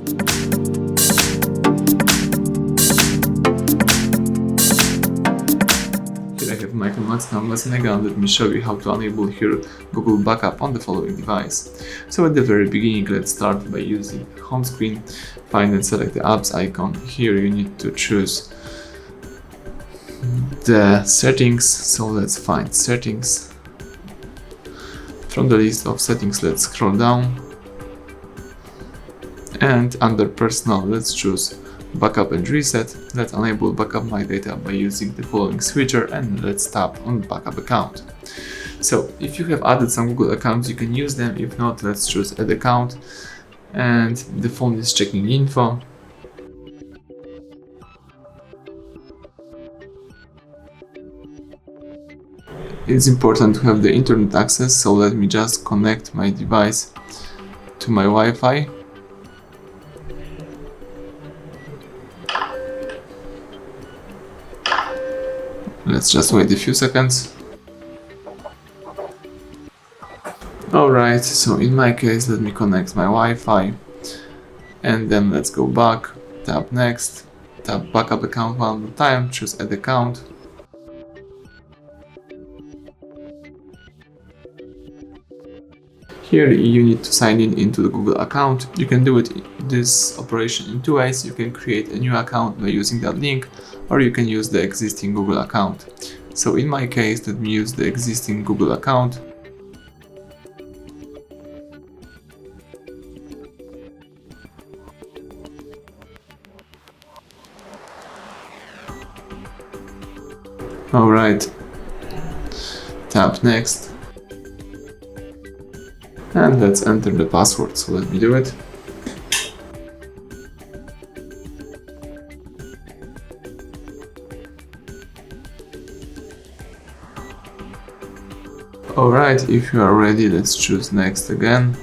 Here I have MICROMAX Canvas Mega, and let me show you how to enable here Google Backup on the following device. So at the very beginning, let's start by using home screen. Find and select the apps icon. Here you need to choose the settings, so let's find settings. From the list of settings, let's scroll down, and under personal, let's choose backup and reset. Let's enable backup my data by using the following switcher, and let's tap on backup account. So if you have added some Google accounts, you can use them. If not, let's choose add account, and the phone is checking info. It's important to have the internet access, so let me just connect my device to my Wi-Fi. Let's just wait a few seconds. Alright, so in my case, let me connect my Wi-Fi, and then let's go back, tap next, tap backup account one more time, choose add account. Here you need to sign in into the Google account. You can do this operation in two ways. You can create a new account by using that link, or you can use the existing Google account. So in my case, let me use the existing Google account. Alright, tap next, and let's enter the password, so let me do it. Alright, if you are ready, let's choose next again.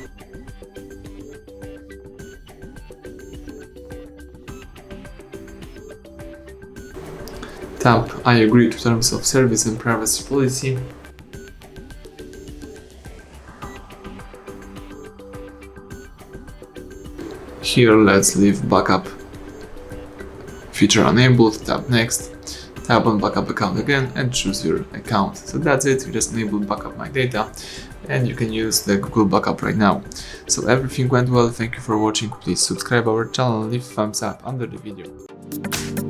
Tap I agree to terms of service and privacy policy. Here let's leave backup feature enabled, tap next, tap on backup account again and choose your account. So that's it, you just enabled backup my data and you can use the Google backup right now. So everything went well, thank you for watching, please subscribe our channel, leave thumbs up under the video.